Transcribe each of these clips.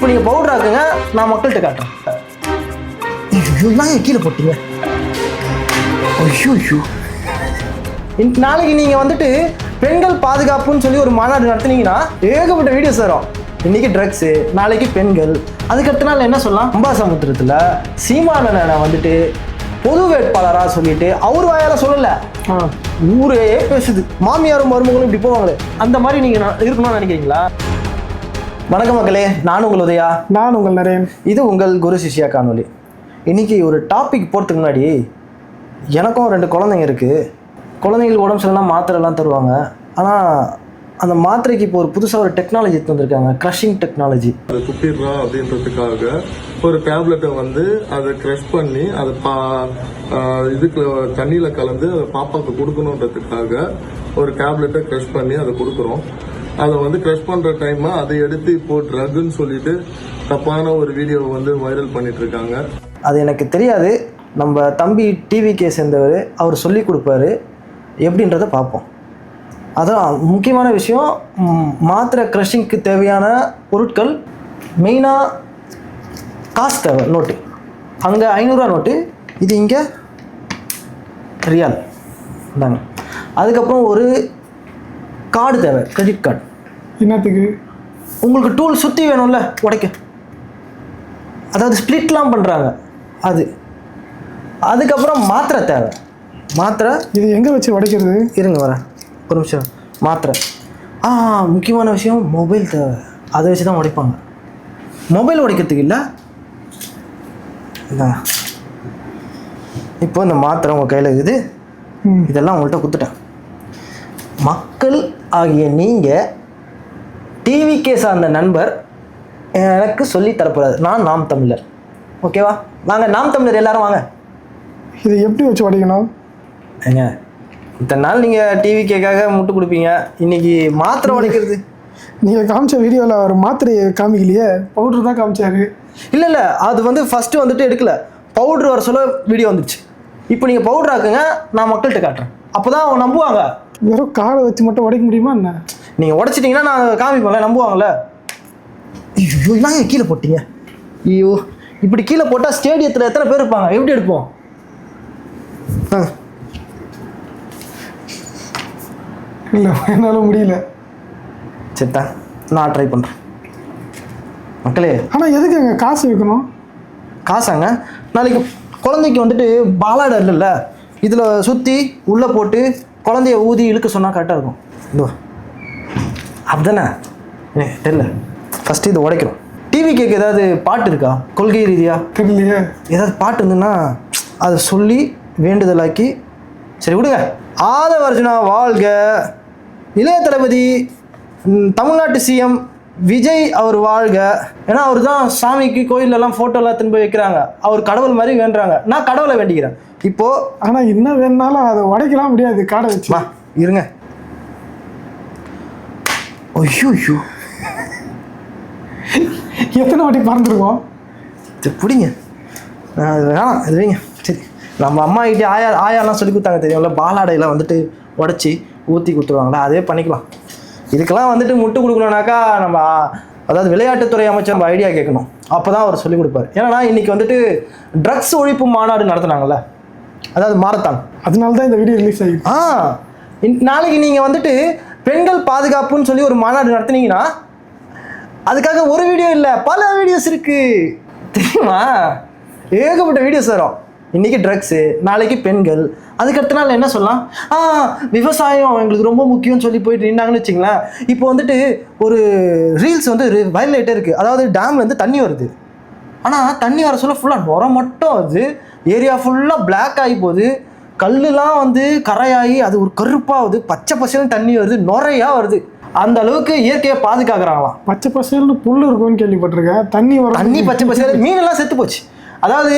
நீங்கள் பவுடர் ஆக்குங்க, நான் மக்கள்கிட்ட காட்டுறேன். ஐயோ கீழே போட்டீங்க. ஐயோ நாளைக்கு நீங்கள் வந்துட்டு பெண்கள் பாதுகாப்புன்னு சொல்லி ஒரு மாநாடு நடத்துனீங்கன்னா ஏகப்பட்ட வீடியோஸ் வரும். இன்னைக்கு ட்ரக்ஸு, நாளைக்கு பெண்கள், அதுக்கடுத்த நாள் என்ன சொல்லலாம், அம்பாசமுத்திரத்தில் சீமானனை வந்துட்டு பொது வேட்பாளராக சொல்லிட்டு அவர் வாயால சொல்லலை, ஊரே பேசுது. மாமியாரும் மருமகளும் இப்படி போவாங்களே, அந்த மாதிரி நீங்கள் இருக்கணும்னு நினைக்கிறீங்களா? வணக்கம் மக்களே, நான் உங்கள் உதயா. நான் உங்கள் நரேன். இது உங்கள் குரு சிஷ்யா காணொலி. இன்னைக்கு ஒரு டாபிக் போகிறதுக்கு முன்னாடி, எனக்கும் 2 குழந்தைங்க இருக்குது. குழந்தைங்களுக்கு உடம்பு சரியில்லைனா மாத்திரைலாம் தருவாங்க. ஆனால் அந்த மாத்திரைக்கு இப்போ ஒரு புதுசாக ஒரு டெக்னாலஜி எடுத்து வந்திருக்காங்க, க்ரஷிங் டெக்னாலஜி. அதை துப்பிடுறா அப்படின்றதுக்காக ஒரு டேப்லெட்டை வந்து அதை க்ரஷ் பண்ணி அதை இதுக்கு தண்ணியில் கலந்து அதை பாப்பாவுக்கு கொடுக்கணுன்றதுக்காக ஒரு டேப்லெட்டை க்ரஷ் பண்ணி அதை கொடுக்குறோம். அதை வந்து க்ரஷ் பண்ணுற டைம் அதை எடுத்து இப்போ ட்ரக்குன்னு சொல்லிட்டு தப்பான ஒரு வீடியோவை வந்து வைரல் பண்ணிட்டு இருக்காங்க. அது எனக்கு தெரியாது. நம்ம தம்பி டிவிக்கே சேர்ந்தவர், அவர் சொல்லி கொடுப்பாரு, எப்படின்றத பார்ப்போம். அதான் முக்கியமான விஷயம். மாத்திரை க்ரஷிங்க்கு தேவையான பொருட்கள் மெயினாக காசு தேவை. நோட்டு அங்கே 500 ரூபா நோட்டு, இது இங்கே ரியால் தாங்க. அதுக்கப்புறம் ஒரு கார்டு தேவை, கிரெடிட் கார்டு. என்னத்துக்கு? உங்களுக்கு டூல் சுற்றி வேணும்ல உடைக்க, அதாவது ஸ்ப்ளிட்லாம் பண்ணுறாங்க அது. அதுக்கப்புறம் மாத்திரை தேவை. மாத்திரை இது எங்கே வச்சு உடைக்கிறது? இருங்க வரேன் ஒரு நிமிஷம். மாத்திரை, முக்கியமான விஷயம், மொபைல் தேவை. அதை வச்சு தான் உடைப்பாங்க. மொபைல் உடைக்கிறதுக்கு இல்லை. இப்போ இந்த மாத்திரை உங்கள் கையில் இருக்குது, இதெல்லாம் உங்கள்கிட்ட கொடுத்துட்டேன். மக்கள் ஆகிய நீங்கள் டிவிக்கே சார்ந்த நண்பர் எனக்கு சொல்லி தரப்போறாரு. நான் நாம் தமிழர், ஓகேவா? வாங்க நாம் தமிழர் எல்லாரும் வாங்க. இதை எப்படி வச்சு உடைக்கணும்? ஏங்க, இத்தனை நாள் நீங்கள் டிவிக்கேக்காக முட்டு கொடுப்பீங்க, இன்னைக்கு மாத்திரை உடைக்கிறது. நீங்கள் காமிச்ச வீடியோவில் ஒரு மாத்திரையை காமிக்கலையே, பவுடர் தான் காமிச்சாரு. இல்லை அது வந்து ஃபஸ்ட்டு வந்துட்டு எடுக்கல, பவுட்ரு வர சொல்ல வீடியோ வந்துச்சு. இப்போ நீங்கள் பவுடர் ஆக்குங்க, நான் மக்கள்கிட்ட காட்டுறேன், அப்போ தான் அவங்க நம்புவாங்க. வெறும் காலை வச்சு மட்டும் உடைக்க முடியுமா என்ன? நீங்கள் உடைச்சிட்டிங்கன்னா நான் காமிப்பேன்ல, நம்புவாங்கள்ல. ஐயோ ஏன் கீழே போட்டீங்க? ஐயோ இப்படி கீழே போட்டால் ஸ்டேடியத்தில் எத்தனை பேர் இருப்பாங்க, எப்படி எடுப்போம்? இல்லை, என்னால் முடியல. சரிதா, நான் ட்ரை பண்ணுறேன் மக்களே. ஆனால் எதுக்கு அங்கே காசு வைக்கணும்? காசாங்க, நாளைக்கு குழந்தைக்கு வந்துட்டு பாலாடை இல்லைல்ல, இதில் சுற்றி உள்ளே போட்டு குழந்தைய ஊதி இழுக்க சொன்னால் கரெக்டாக இருக்கும். இதோ அப்படிதானே? தெரியல. ஃபஸ்ட்டு இதை உடைக்கிறோம். டிவி கேட்க ஏதாவது பாட்டு இருக்கா கொள்கை ரீதியாக? தெரியலையே. ஏதாவது பாட்டு இருந்துன்னா அதை சொல்லி வேண்டுதலாக்கி, சரி விடுங்க. ஆதவர்ஜுனா வாழ்க, இளைய தளபதி தமிழ்நாட்டு சிஎம் விஜய் அவர் வாழ்க. ஏன்னா அவர் தான் சாமிக்கு கோயிலெல்லாம் ஃபோட்டோலாம் திரும்ப வைக்கிறாங்க, அவர் கடவுள் மாதிரி வேண்டுறாங்க. நான் கடவுளை வேண்டிக்கிறேன் இப்போது. ஆனால் என்ன வேணுனாலும் அதை உடைக்கலாம் முடியாது காடை வச்சு. இருங்க. ஐயோ எத்தனை வாட்டி பறந்துருக்கோம்? சரி பிடிங்க, வேணாம் இது வைங்க. சரி, நம்ம அம்மா கிட்டே ஆயாலாம் சொல்லி கொடுத்தாங்க தெரியும்ல, பாலாடையெல்லாம் வந்துட்டு உடச்சி ஊற்றி கொடுத்துருவாங்களா, அதே பண்ணிக்கலாம். இதுக்கெல்லாம் வந்துட்டு முட்டு கொடுக்கணுன்னாக்கா நம்ம, அதாவது விளையாட்டுத்துறை அமைச்சர் நம்ம ஐடியா கேட்கணும், அப்போ தான் அவர் சொல்லிக் கொடுப்பார். ஏன்னா இன்றைக்கி வந்துட்டு ட்ரக்ஸ் ஒழிப்பு மாநாடு நடத்துனாங்கல்ல, அதாவது மாரத்தான், அதனால தான் இந்த வீடியோ ரிலீஸ் ஆகி. நாளைக்கு நீங்கள் வந்துட்டு பெண்கள் பாதுகாப்புன்னு சொல்லி ஒரு மாநாடு நடத்துனீங்கன்னா அதுக்காக ஒரு வீடியோ இல்லை, பல வீடியோஸ் இருக்குது தெரியுமா? ஏகப்பட்ட வீடியோஸ் வரும். இன்றைக்கி ட்ரக்ஸு, நாளைக்கு பெண்கள், அதுக்கடுத்த நாள் என்ன சொல்லலாம், விவசாயம் எங்களுக்கு ரொம்ப முக்கியம்னு சொல்லி போயிட்டு நின்னாங்கன்னு வச்சிங்களேன். இப்போ வந்துட்டு ஒரு ரீல்ஸ் வந்து வைரல் ஆகிட்டே இருக்குது. அதாவது டேம்லேருந்து தண்ணி வருது, ஆனால் தண்ணி வர சொல்ல ஃபுல்லாக நுர மட்டும் வருது, ஏரியா ஃபுல்லாக பிளாக் ஆகி போகுது, கல்லுலாம் வந்து கரையாகி அது ஒரு கருப்பாகுது, பச்சை பசேல்னு தண்ணி வருது, நுரையாக வருது. அந்த அளவுக்கு இயற்கையை பாதுகாக்கிறாங்களாம். பச்சை பசேல்னு புல் இருக்கும்னு கேள்விப்பட்டிருக்கேன். தண்ணி பச்சை பசேல், மீனெல்லாம் செத்து போச்சு. அதாவது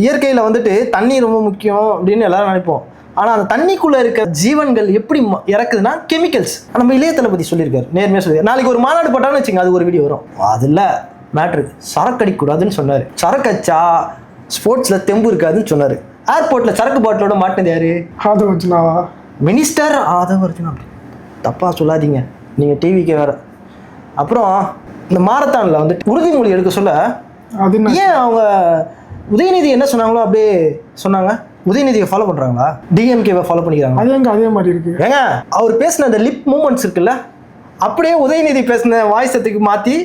இயற்கையில் வந்துட்டு தண்ணி ரொம்ப முக்கியம் அப்படின்னு எல்லாரும் நினைப்போம். ஆனால் அந்த தண்ணிக்குள்ளே இருக்க ஜீவன்கள் எப்படி இறக்குதுன்னா கெமிக்கல்ஸ். நம்ம இளைய தளபதி சொல்லியிருக்காரு, நேர்மையாக சொல்லி. நாளைக்கு ஒரு மாநாடு போட்டான்னு வச்சுங்க, அது ஒரு வீடியோ வரும். அதில் மேட்ரு சரக்கு அடிக்கக்கூடாதுன்னு சொன்னார். சரக்கு அச்சா ஸ்போர்ட்ஸில் தெம்பு இருக்காதுன்னு சொன்னார். ஏர்போர்ட்டில் சரக்கு பாட்டிலோட மாட்டினது யாரு? ஆதவர்ஜுனாவா? மினிஸ்டர் ஆதவர்ஜுனா. தப்பாக சொல்லாதீங்க, நீங்கள் டிவிக்கே வேறு. அப்புறம் இந்த மாரத்தான்ல வந்துட்டு உறுதிமொழி எடுக்க சொல்ல அது என்ன? ஏன் அவங்க உதயநிதி என்ன சொன்னாங்களோ அப்படியே சொன்னாங்க? உதயநிதியை ஃபாலோ பண்றாங்களா, டிஎம்கேவை ஃபாலோ பண்ணிக்கிறாங்க? அது எங்க அதே மாதிரி இருக்கு? ஏங்க அவர் பேசின அந்த லிப் மூமெண்ட்ஸ் இருக்குல்ல, அப்படியே உதயநிதி பேசின வாய்ஸத்துக்கு மாற்றி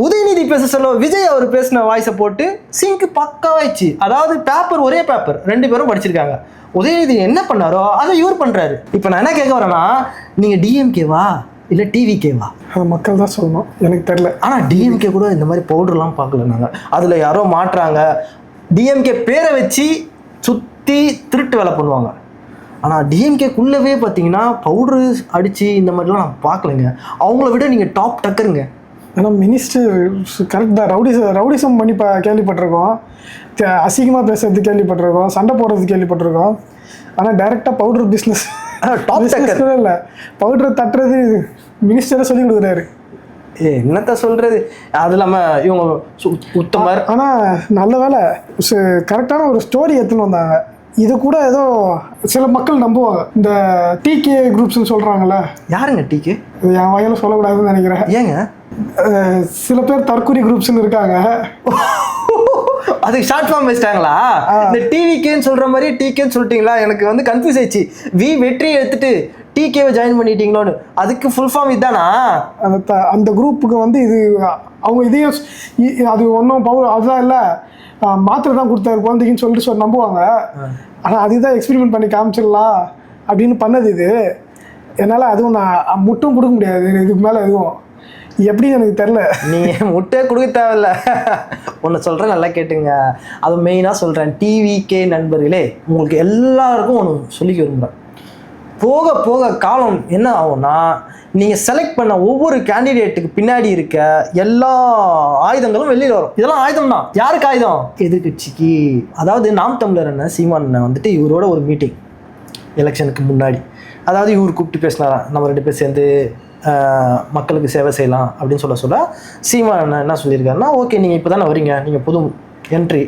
உதயநிதி பேச சொல்ல விஜய் அவர் பேசின வாய்ஸை போட்டு சிங்க் பக்காவாயிடுச்சு. அதாவது பேப்பர் ஒரே பேப்பர், 2 பேரும் படிச்சிருக்காங்க. உதயநிதி என்ன பண்ணாரோ அதை இவர் பண்றாரு. இப்போ நான் என்ன கேட்க வரேன்னா, நீங்க டிஎம்கேவா இல்லை டிவிகேவா? அது மக்கள் தான் சொல்லணும், எனக்கு தெரியல. ஆனால் டிஎம்கே கூட இந்த மாதிரி பவுடர்லாம் பார்க்கல நாங்கள். அதில் யாரோ மாட்டுறாங்க, டிஎம்கே பேரை வச்சு சுற்றி திருட்டு வேலை பண்ணுவாங்க. ஆனால் டிஎம்கேக்குள்ளவே பார்த்தீங்கன்னா பவுடரு அடித்து இந்த மாதிரிலாம் நான் பார்க்கலைங்க. அவங்கள விட நீங்கள் டாப் டக்கருங்க. ஏன்னா மினிஸ்டர் கரெக்ட் தான். ரவுடிசம் பண்ணி கேள்விப்பட்டிருக்கோம், அசிங்கமாக பேசுறது கேள்விப்பட்டிருக்கோம், சண்டை போடுறது கேள்விப்பட்டிருக்கோம். ஆனால் டைரெக்டாக பவுடர் பிஸ்னஸ் டாப் டக்கர் இல்லை, பவுடர் தட்டுறது மினிஸ்டரை சொல்லி கொடுக்குறாரு. என்னத்த சொல்கிறது. அது இல்லாமல் இவங்க உத்தமர். ஆனால் நல்ல வேலை கரெக்டான ஒரு ஸ்டோரி எடுத்துன்னு வந்தாங்க. இது கூட ஏதோ சில மக்கள் நம்புவாங்க. இந்த டிகே குரூப்ஸ்ன்னு சொல்கிறாங்களே. யாருங்க டிகே? இது என் வகையில் சொல்லக்கூடாதுன்னு நினைக்கிறேன். ஏங்க? சில பேர் தற்கொலை குரூப்ஸ்ன்னு இருக்காங்க. அதுக்கு ஷார்ட் ஃபார்ம் வச்சிட்டாங்களா? இந்த டிவிகேன்னு சொல்கிற மாதிரி டிகேன்னு சொல்லிட்டீங்களா? எனக்கு வந்து கன்ஃபியூஸ் ஆயிடுச்சு. வெற்றி எடுத்துட்டு டிகேவை ஜாயின் பண்ணிட்டீங்களோன்னு. அதுக்கு ஃபுல் ஃபார்ம் இதுதானா? அந்த குரூப்புக்கு வந்து இது அவங்க இதையும் அது ஒன்றும் அதுதான் இல்லை, மாத்திரை தான் கொடுத்தாரு குழந்தைக்குன்னு சொல்லிட்டு நம்புவாங்க. ஆனால் அதுதான் எக்ஸ்பெரிமெண்ட் பண்ணி காமிச்சிடலாம் அப்படின்னு பண்ணது இது. என்னால் அதுவும் நான் முட்டும் கொடுக்க முடியாது இதுக்கு மேலே. எதுவும் எப்படின்னு எனக்கு தெரில. நீங்கள் முட்டை கொடுக்க தேவையில்ல. ஒன்று சொல்கிறேன், நல்லா கேட்டுங்க. அது மெயினாக சொல்கிறேன், டிவிகே நண்பர்களே, உங்களுக்கு எல்லாருக்கும் ஒன்று சொல்லிக்க விரும்புகிறேன். போக போக காலம் என்ன ஆகும்னா, நீங்கள் செலக்ட் பண்ண ஒவ்வொரு கேண்டிடேட்டுக்கு பின்னாடி இருக்க எல்லா ஆயுதங்களும் வெளியில் வரும். இதெல்லாம் ஆயுதம் தான். யாருக்கு ஆயுதம்? எதிர்கட்சிக்கு. அதாவது நாம் தமிழர் அண்ணன் சீமான் அண்ணன் வந்துட்டு இவரோட ஒரு மீட்டிங் எலெக்ஷனுக்கு முன்னாடி, அதாவது இவர் கூப்பிட்டு பேசினாராம், நம்ம 2 பேர் சேர்ந்து மக்களுக்கு சேவை செய்யலாம் அப்படின்னு சொல்ல சீமான் அண்ணன் என்ன சொல்லியிருக்காருன்னா, ஓகே நீங்கள் இப்போ தானே வரீங்க, நீங்கள் புது என்ட்ரி,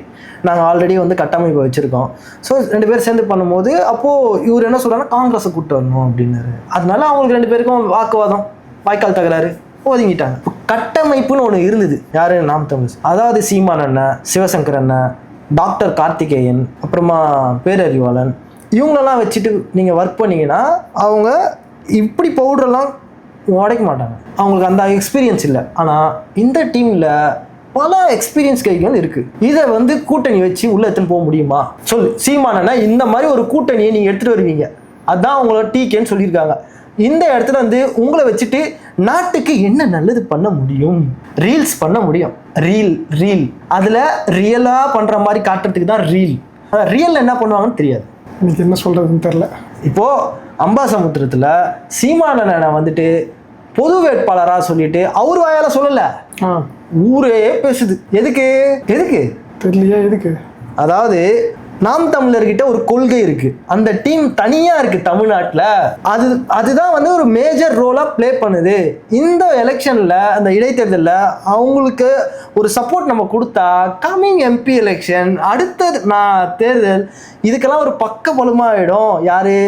நாங்கள் ஆல்ரெடி வந்து கட்டமைப்பு வச்சுருக்கோம், ஸோ 2 பேர் சேர்ந்து பண்ணும்போது அப்போது இவர் என்ன சொல்கிறாருன்னா காங்கிரஸை கூப்பிட்டு வரணும் அப்படின்னாரு. அதனால அவங்களுக்கு 2 பேருக்கும் வாக்குவாதம், வாய்க்கால் தகராறு, ஒதுங்கிட்டாங்க. கட்டமைப்புன்னு ஒன்று இருந்தது. யார்? நாம் தமிழ். அதாவது சீமான் அண்ணன், சிவசங்கர் அண்ணன், டாக்டர் கார்த்திகேயன், அப்புறமா பேரறிவாளன், இவங்களெல்லாம் வச்சுட்டு நீங்கள் ஒர்க் பண்ணிங்கன்னா அவங்க இப்படி பவுடரெல்லாம் உடைக்க மாட்டாங்க. அவங்களுக்கு அந்த எக்ஸ்பீரியன்ஸ் இல்லை. ஆனால் இந்த டீமில் பல எக்ஸ்பீரியன்ஸ் கைகள் இருக்குது. இதை வந்து கூட்டணி வச்சு உள்ளே எடுத்துன்னு போக முடியுமா? சொல்லு சீமானனா, இந்த மாதிரி ஒரு கூட்டணியை நீங்கள் எடுத்துகிட்டு வருவீங்க, அதுதான் அவங்களோட டிகேன்னு சொல்லியிருக்காங்க. இந்த இடத்துல வந்து உங்களை வச்சுட்டு நாட்டுக்கு என்ன நல்லது பண்ண முடியும்? ரீல்ஸ் பண்ண முடியும். ரீல் அதில் ரியலாக பண்ணுற மாதிரி காட்டுறதுக்கு தான் ரீல். ரியல் என்ன பண்ணுவாங்கன்னு தெரியாது. எனக்கு என்ன சொல்கிறதுன்னு தெரில. இப்போது அம்பாசமுத்திரத்தில் சீமானனை வந்துட்டு பொது வேட்பாளராக சொல்லிட்டு அவர் வாயால் சொல்லலை, ஊரே பேசுது. எதுக்கு தெரியலையா? எதுக்கு? அதாவது நாம் தமிழர்கிட்ட ஒரு கொள்கை இருக்கு, அந்த டீம் தனியா இருக்கு தமிழ்நாட்டில். அதுதான் வந்து ஒரு மேஜர் ரோலா பிளே பண்ணுது. இந்த எலெக்ஷன்ல, அந்த இடைத்தேர்தலில் அவங்களுக்கு ஒரு சப்போர்ட் நம்ம கொடுத்தா கம்மிங் எம்பி எலெக்ஷன், அடுத்த தேர்தல், இதுக்கெல்லாம் ஒரு பக்க பலமாயிடும். யாரு?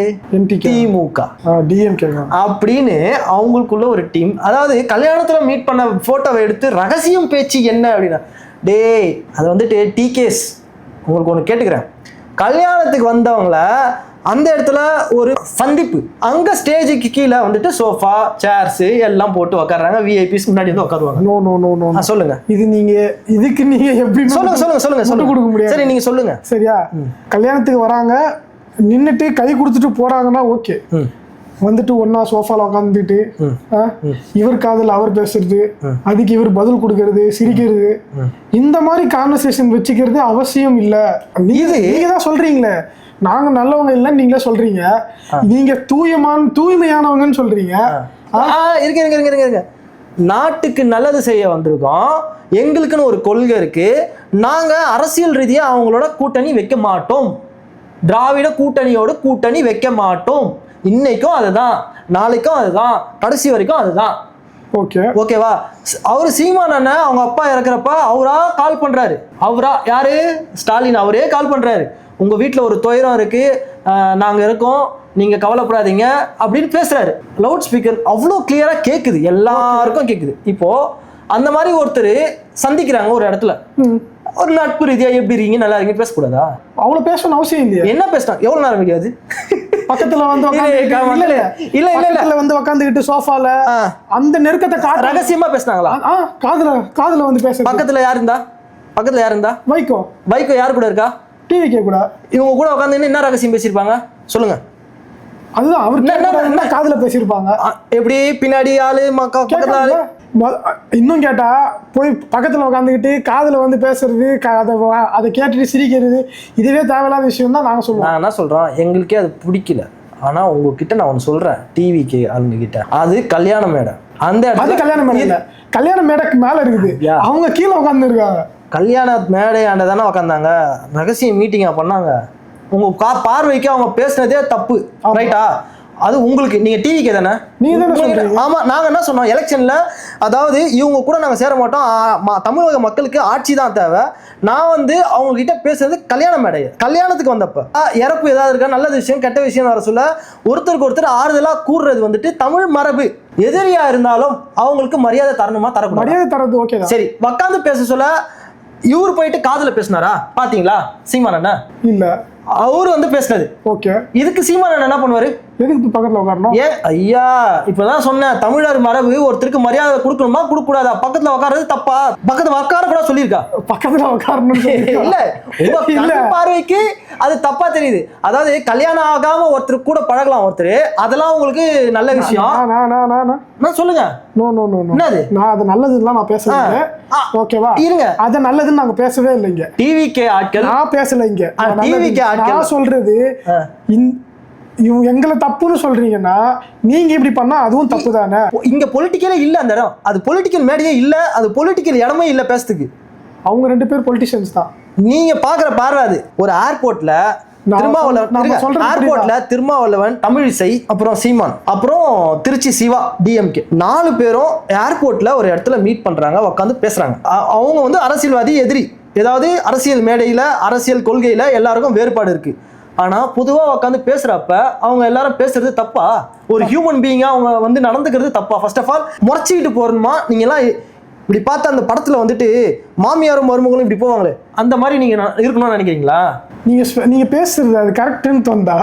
திமுக, டிஎம்கே அப்படின்னு அவங்களுக்குள்ள ஒரு டீம். அதாவது கல்யாணத்துல மீட் பண்ண போட்டோவை எடுத்து ரகசியம் பேச்சு என்ன அப்படின்னா, டேய் அது வந்துட்டு டிகேஸ் உங்களுக்கு ஒன்று கேட்டுக்கிறேன், கல்யாணத்துக்கு வந்தவங்கள அந்த இடத்துல ஒரு சந்திப்பு, அங்க ஸ்டேஜுக்கு கீழே வந்துட்டு சோஃபா சேர்ஸ் எல்லாம் போட்டு உட்காடுறாங்க, விஐபிஸ் முன்னாடி வந்து உட்காருவாங்க. நோ சொல்லுங்க, இதுக்கு நீங்க எப்படி சொல்லுங்க கொடுக்க முடியாது. சரி நீங்க சொல்லுங்க. சரியா? கல்யாணத்துக்கு வராங்க, நின்னுட்டு கை கொடுத்துட்டு போறாங்கன்னா ஓகே, வந்துட்டு ஒன்னா சோஃபால உட்காந்துட்டு இவர் காதல் அவர் பேசுறது, அதுக்கு இவர் பதில் கொடுக்கறது, சிரிக்கிறது, இந்த மாதிரி கான்வர்சேஷன் வச்சுக்கிறது அவசியம் இல்லை. நீங்க தான் சொல்றீங்களே நாங்க நல்லவங்க இல்லைன்னு நீங்களே சொல்றீங்க, நீங்க தூய்மையானவங்கன்னு சொல்றீங்க. இருங்க, நாட்டுக்கு நல்லது செய்ய வந்திருக்கோம், எங்களுக்குன்னு ஒரு கொள்கை இருக்கு, நாங்க அரசியல் ரீதியா அவங்களோட கூட்டணி வைக்க மாட்டோம், திராவிட கூட்டணியோட கூட்டணி வைக்க மாட்டோம். இன்னைக்கும் அதுதான், நாளைக்கும் அதுதான், கடைசி வரைக்கும் அதுதான். ஓகேவா? அவரு சீமான் அண்ணன் அவங்க அப்பா இறக்குறப்ப அவரா கால் பண்றாரு. அவரா யாரு? ஸ்டாலின் அவரே கால் பண்றாரு. உங்க வீட்டுல ஒரு துயரம் இருக்கு, நாங்க இருக்கோம், நீங்க கவலைப்படாதீங்க அப்படின்னு பேசுறாரு. லவுட் ஸ்பீக்கர் அவ்வளோ கிளியரா கேக்குது, எல்லாருக்கும் கேக்குது. இப்போ அந்த மாதிரி ஒருத்தர் சந்திக்கிறாங்க ஒரு இடத்துல, ஒரு நட்பு ரீதியா எப்படி இருக்கீங்க, நல்லா இருக்கீங்க, பேசக்கூடாதா? அவ்வளவு பேசணும் அவசியம் இல்லையா? என்ன பேசணும்? எவ்வளவு நேரம் வீடியோ அது? பக்கத்துல வந்து வந்து உட்காந்துக்கிட்டு சோஃபால அந்த நெருக்கத்தை ரகசியமா பேசினாங்களா? காதுல வந்து பேச. பக்கத்துல யார் இருந்தா? வைகோ யாரு கூட இருக்கா? டிவிக்கே கூட. இவங்க கூட உட்காந்து என்ன ரகசியம் பேசியிருப்பாங்க சொல்லுங்க? அதுதான் அவர் என்ன காதுல பேசியிருப்பாங்க. எப்படி பின்னாடி ஆளு பக்கத்துல ஆளு? இன்னும் கேட்டா போய் பக்கத்துல உட்காந்துக்கிட்டு காதுல வந்து பேசுறது, அதை கேட்டுட்டு சிரிக்கிறது, இதுவே தேவையில்லாத விஷயம் தான் நாங்க சொல்லுவோம். நான் என்ன சொல்றோம், எங்களுக்கே அது பிடிக்கல. ஆனா உங்ககிட்ட நான் ஒன்று சொல்றேன், டிவிக்கு ஆளுங்க கிட்ட, அது கல்யாண மேடை. அந்த இடத்துல கல்யாண மேடை இல்ல, கல்யாண மேடைக்கு மேல இருக்குது, அவங்க கீழே உட்காந்து இருக்காங்க. கல்யாண மேடையாண்ட தானே உட்காந்தாங்க, ரகசிய மீட்டிங்கா பண்ணாங்க. உங்க பார்வைக்கு அவங்க பேசுனதே தப்பு, ரைட்டா? அது உங்களுக்கு, நீங்க டிவிக்கே தானே, நீங்க தானே சொல்றீங்க. ஆமா, நாங்க என்ன சொன்னோம் எலெக்ஷன்ல, அதாவது இவங்க கூட நாங்க சேர மாட்டோம், தமிழக மக்களுக்கு ஆட்சி தான் தேவை. நான் வந்து அவங்க கிட்ட பேசுறது கல்யாண மேடை, கல்யாணத்துக்கு வந்தப்ப இறப்பு ஏதாவது இருக்கா, நல்ல விஷயம் கெட்ட விஷயம் வர சொல்ல ஒருத்தருக்கு ஒருத்தர் ஆறுதலா கூறுறது வந்துட்டு தமிழ் மரபு. எதிரியா இருந்தாலும் அவங்களுக்கு மரியாதை தரணுமா, தரக்கூடாது? மரியாதை தரது ஓகே. சரி, உட்காந்து பேச சொல்ல இவரு போயிட்டு காதுல பேசினாரா பாத்தீங்களா? சீமான் அண்ணா இல்ல, அவரு வந்து பேசினது ஓகே. இதுக்கு சீமான் அண்ணா என்ன பண்ணுவாரு? எதுக்கு பக்கத்துல உட்காரணும்? ஏன் ஐயா, இப்பதான் சொன்னேன், தமிழர் மரபு ஒருத்தருக்கு மரியாதை கொடுக்கணுமா கொடுக்க கூடாதா, பக்கத்துல உட்கார்றது தப்பா, பக்கத்துல உட்கார கூட சொல்லியிருக்கா, பக்கத்துல உட்காரணும் இல்ல உங்க பார்வைக்கு அது தப்பா தெரியுது. அதாவது கல்யாணம் ஆகாம ஒருத்தர் கூட பழகலாம் ஒருத்தர், அதெல்லாம் உங்களுக்கு நல்ல விஷயம் சொல்லுங்க. என்னது நான் அது நல்லதுலாம் நான் பேசல, ஓகேவா? இருங்க, அது நல்லதுன்னு நாங்க பேசவே இல்லைங்க. டிவிக்கே ஆட்கள் நான் பேசல இங்க, டிவிக்கே ஆட்கள் நான் சொல்றது இவங்க எங்களை தப்புன்னு சொல்றீங்கன்னா நீங்க இப்படி பண்ணா அதுவும் தப்பு தானே. இங்க பொலிட்டிக்கலே இல்ல, அந்த இடம் அது பொலிட்டிக்கல் மேடையே இல்ல, அது பொலிட்டிக்கல் இடமே இல்ல பேசுறதுக்கு. அவங்க 2 பேர் பொலிட்டிஷியன்ஸ் தான். நீங்க பாக்குற பார்வை அது. ஒரு ஏர்போர்ட்ல திருமாவளவன், தமிழிசை, அப்புறம் சீமான், அப்புறம் திருச்சி சிவா டிஎம்கே 4 பேரும் ஏர்போர்ட்ல ஒரு இடத்துல மீட் பண்றாங்க, உட்காந்து பேசுறாங்க. அவங்க வந்து அரசியல்வாதி எதிரி, ஏதாவது அரசியல் மேடையில அரசியல் கொள்கையில எல்லாருக்கும் வேறுபாடு இருக்கு. ஆனா பொதுவா உட்காந்து பேசுறப்ப அவங்க எல்லாரும் பேசுறது தப்பா? ஒரு ஹியூமன் பீயிங்கா அவங்க வந்து நடந்துக்கிறது தப்பா? ஃபர்ஸ்ட் ஆஃப் ஆல் முறைச்சிக்கிட்டு போறணுமா? நீங்க எல்லாம் இப்படி பார்த்து அந்த படத்துல வந்துட்டு மாமியாரும் மருமகளும் இப்படி போவாங்களே, அந்த மாதிரி நீங்க இருக்கணும்னு நினைக்கிறீங்களா? நீங்க பேசுறது அது கரெக்ட்னு தோணுதா?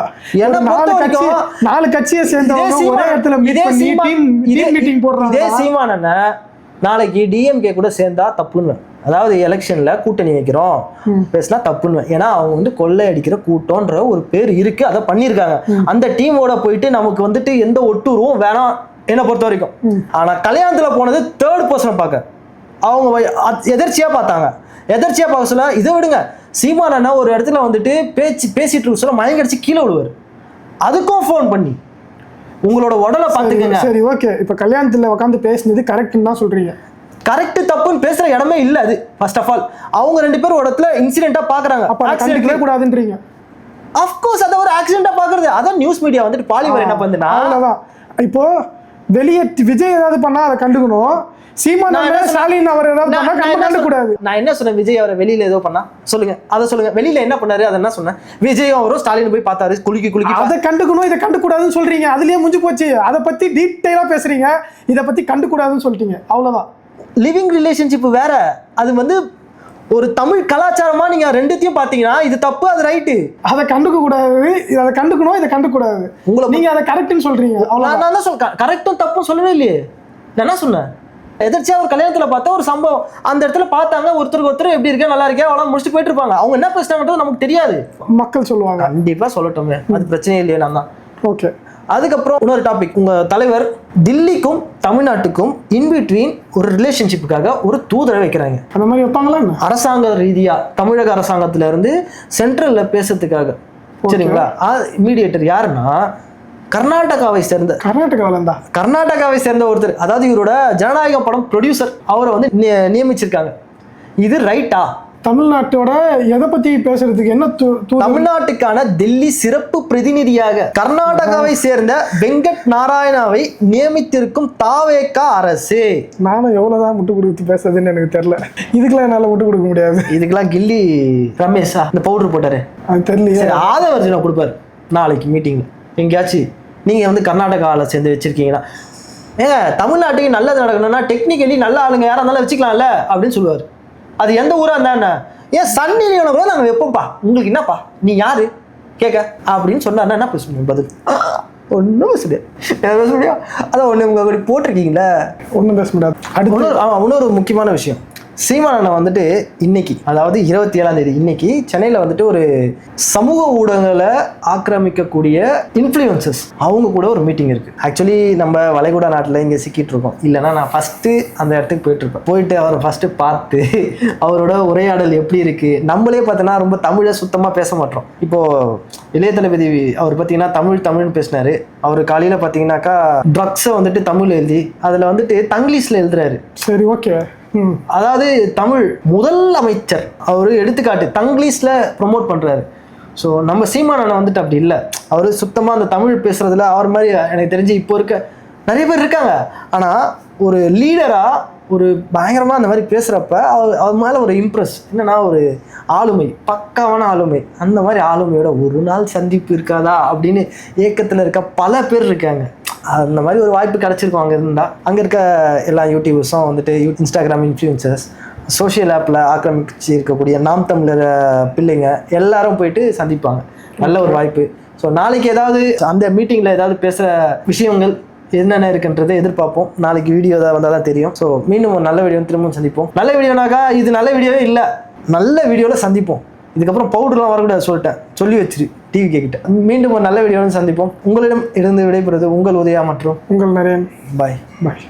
ஏன்னா 4 கட்சியை சேர்ந்தவங்க ஒரே இடத்துல மீட்டிங் போடுறாங்க. இதே சீமான் அண்ணன் நாளைக்கு டிஎம்கே கூட சேர்ந்தா தப்புன்னு, அதாவது எலெக்ஷன்ல கூட்டணி வைக்கிறோம் பேசினா தப்புன்னு. ஏன்னா அவங்க வந்து கொள்ளை அடிக்கிற கூட்டம்ன்ற ஒரு பேர் இருக்கு, அதை பண்ணியிருக்காங்க. அந்த டீமோட போயிட்டு நமக்கு வந்துட்டு எந்த ஒட்டுருவும் வேணாம் என்னை பொறுத்த வரைக்கும். ஆனா கல்யாணத்துல போனது 3rd பர்சன் பார்க்க, அவங்க எதர்ச்சியா பார்த்தாங்க. எதர்ச்சியா பார்க்க சொல்ல இதை விடுங்க, சீமான் அண்ணா ஒரு இடத்துல வந்துட்டு பேசிட்டு இருக்க சொல்ல மயங்கடிச்சு கீழே விடுவார், அதுக்கும் ஃபோன் பண்ணி உங்களோட உடலை பார்த்துக்கங்க. சரி ஓகே, இப்ப கல்யாணத்துல உட்காந்து பேசினது கரெக்ட்னு தான் சொல்றீங்க. கரெக்ட் தப்புன்னு பேசுற இடமே இல்ல அது. ஃபர்ஸ்ட் ஆஃப் ஆல் அவங்க 2 பேரும் ஒரு இடத்துல இன்சிடென்ட்டா பாக்குறாங்க, கண்டுக்கவே கூடாதுன்றீங்க. ஆஃப் கோர்ஸ் அத ஒரு ஆக்சிடென்ட்டா பாக்குறது. அதான் நியூஸ் மீடியா வந்துட்டு பாலிமர் என்ன பண்ணுதுன்னா, அவ்வளவுதான். இப்போ வெளியே விஜய் ஏதாவது பண்ணா அதை கண்டுக்கணும், சீமான் ஸ்டாலின் அவர் ஏதாவது பண்ணா கண்டுக்கூடாது. நான் என்ன சொன்னேன்? விஜய் அவரை வெளியில ஏதோ பண்ணா சொல்லுங்க, அதை சொல்லுங்க. வெளியில என்ன பண்ணாரு அதை என்ன சொன்னேன்? விஜய் அவரும் ஸ்டாலின் போய் பார்த்தாரு, குலுக்கி அதை கண்டுக்கணும், இதை கண்டுக்கூடாதுன்னு சொல்றீங்க. அதுலயே முடிஞ்சு போச்சு. அதை பத்தி டீட்டெயிலா பேசுறீங்க, இதை பத்தி கண்டுக்கூடாதுன்னு சொல்லிட்டீங்க, அவ்வளவுதான். லிவிங் ரிலேஷன்ஷிப் வேற, அது வந்து ஒரு தமிழ் கலாச்சாரமா நீங்க 2த்தையும் பாத்தீங்கன்னா இது தப்பு அது ரைட்டு. அதை கண்டுக்க கூடாது, அதை கண்டுக்கணும், இதை கண்டுக்கூடாது. நீங்க அதை கரெக்ட்னு சொல்றீங்க. நான் தான் சொல்றேன், கரெக்டும் தப்பும் சொல்லவே இல்லையே. நான் என்ன சொன்னேன்? எதிர்ச்சியா ஒரு கல்யாணத்துல பார்த்தா ஒரு சம்பவம், அந்த இடத்துல பார்த்தாங்க, ஒருத்தருக்கு ஒருத்தர் எப்படி இருக்கா நல்லா இருக்கா அவ்வளவு முடிச்சுட்டு போயிட்டு இருப்பாங்க. அவங்க என்ன பேசுறாங்கன்றது நமக்கு தெரியாது, மக்கள் சொல்லுவாங்க. கண்டிப்பா சொல்லட்டுமே, அது பிரச்சனையே இல்லையே. நான் தான் ஓகே. அதுக்கப்புறம் இன்னொரு டாபிக், உங்க தலைவர் தில்லிக்கும் தமிழ்நாட்டுக்கும் இன்பிட்வீன் ஒரு ரிலேஷன்ஷிப்புக்காக ஒரு தூதரை வைக்கிறாங்க. அந்த மாதிரி வைப்பாங்களா? அரசாங்க ரீதியா தமிழக அரசாங்கத்துல இருந்து சென்ட்ரல்ல பேசுறதுக்காக, சரிங்களா? மீடியேட்டர் யாருன்னா கர்நாடகாவை சேர்ந்த ஒருத்தர், அதாவது இவரோட ஜனநாயகம் படம் ப்ரொடியூசர், அவரை வந்து நியமிச்சிருக்காங்க. இது ரைட்டா? தமிழ்நாட்டோட எதை பத்தி பேசுறதுக்கு என்ன? தமிழ்நாட்டுக்கான டெல்லி சிறப்பு பிரதிநிதியாக கர்நாடகாவை சேர்ந்த வெங்கட் நாராயணாவை நியமித்திருக்கும் தாவேகா அரசு. நானும் எவ்வளவுதான் முட்டு கொடுத்து பேசுறதுன்னு எனக்கு தெரியல. இதுக்கெல்லாம் என்னால முட்டு கொடுக்க முடியாது. இதுக்கெல்லாம் கில்லி ரமேஷா இந்த பவுடர் போட்டாரு அது தெரியல. ஆதவர்ஜுனா கொடுப்பாரு நாளைக்கு மீட்டிங்ல எங்கேயாச்சும். நீங்க வந்து கர்நாடகாவில் சேர்ந்து வச்சிருக்கீங்கன்னா ஏங்க தமிழ்நாட்டுக்கு நல்லது நடக்கணும்னா டெக்னிக்கலி நல்ல ஆளுங்க யாரா இருந்தாலும் வச்சுக்கலாம்ல அப்படின்னு சொல்லுவார். அது எந்த ஊரா இருந்தா என்ன, ஏன் சன் நிலையோட கூட நாங்கள் வைப்போம்ப்பா, உங்களுக்கு என்னப்பா நீ யாரு கேட்க அப்படின்னு சொன்னார்னா என்ன பேச முடியும்? பதில் ஒன்றும் பேச முடியாது. என்ன பேச முடியும்? அதான் ஒன்று உங்க அப்படி போட்டிருக்கீங்களே, ஒன்றும் பேச முடியாது. இன்னொரு முக்கியமான விஷயம், சீமான் அண்ணன் வந்துட்டு இன்னைக்கு, அதாவது 27ஆம் தேதி இன்னைக்கு சென்னையில் வந்துட்டு ஒரு சமூக ஊடகங்களை ஆக்கிரமிக்கக்கூடிய இன்ஃப்ளூயன்சஸ் அவங்க கூட ஒரு மீட்டிங் இருக்கு. ஆக்சுவலி நம்ம வளைகுடா நாட்டில் இங்கே சிக்கிட்டு இருக்கோம். இல்லைன்னா நான் ஃபர்ஸ்ட் அந்த இடத்துக்கு போயிட்டு இருப்பேன். போயிட்டு அவரை ஃபர்ஸ்ட் பார்த்து அவரோட உரையாடல் எப்படி இருக்கு. நம்மளே பார்த்தோன்னா ரொம்ப தமிழை சுத்தமாக பேச மாட்டோம். இப்போ இளைய தளபதி அவர் பார்த்தீங்கன்னா தமிழ்னு பேசினாரு. அவர் காலையில் பார்த்தீங்கன்னாக்கா ட்ரக்ஸை வந்துட்டு தமிழ் எழுதி அதில் வந்துட்டு தங்கிலீஷில் எழுதுறாரு. சரி, ஓகே. அதாவது தமிழ் முதல் அமைச்சர் அவர் எடுத்துக்காட்டு தங்கிலீஷ்ல ப்ரொமோட் பண்றாரு. ஸோ நம்ம சீமானனை வந்துட்டு அப்படி இல்லை. அவர் சுத்தமாக அந்த தமிழ் பேசுறதுல அவர் மாதிரி எனக்கு தெரிஞ்சு இப்போ இருக்க நிறைய பேர் இருக்காங்க. ஆனால் ஒரு லீடரா ஒரு பயங்கரமாக அந்த மாதிரி பேசுகிறப்ப அவர் மேலே ஒரு இம்ப்ரெஸ் என்னன்னா ஒரு ஆளுமை, பக்காவான ஆளுமை. அந்த மாதிரி ஆளுமையோட ஒரு நாள் சந்திப்பு இருக்காதா அப்படின்னு ஏக்கத்தில் இருக்க பல பேர் இருக்காங்க. அந்த மாதிரி ஒரு வாய்ப்பு கிடச்சிருக்கும் அங்கே இருந்தால். அங்கே இருக்க எல்லா யூடியூபர்ஸும் வந்துட்டு இன்ஸ்டாகிராம் இன்ஃப்ளூயன்சர்ஸ், சோஷியல் ஆப்பில் ஆக்கிரமிச்சு இருக்கக்கூடிய நாம் தமிழர் பிள்ளைங்க எல்லாரும் போயிட்டு சந்திப்பாங்க. நல்ல ஒரு வாய்ப்பு. ஸோ நாளைக்கு ஏதாவது அந்த மீட்டிங்கில் ஏதாவது பேசுகிற விஷயங்கள் என்னென்ன இருக்குன்றதை எதிர்பார்ப்போம். நாளைக்கு வீடியோ தான் வந்தால் தான் தெரியும். ஸோ மீண்டும் ஒரு நல்ல வீடியோ திரும்பவும் சந்திப்போம். நல்ல வீடியோனாக்கா இது நல்ல வீடியோவே இல்லை, நல்ல வீடியோவில் சந்திப்போம். இதுக்கப்புறம் பவுடர்லாம் வரக்கூடாது சொல்லிட்டேன், சொல்லி வச்சிரு டிவி கேக்கிட்ட. மீண்டும் ஒரு நல்ல வீடியோவில் சந்திப்போம். உங்களிடம் இருந்து விடைபெறுவது உங்கள் உதயா மற்றும் உங்கள் நரேன். பாய். பாய்.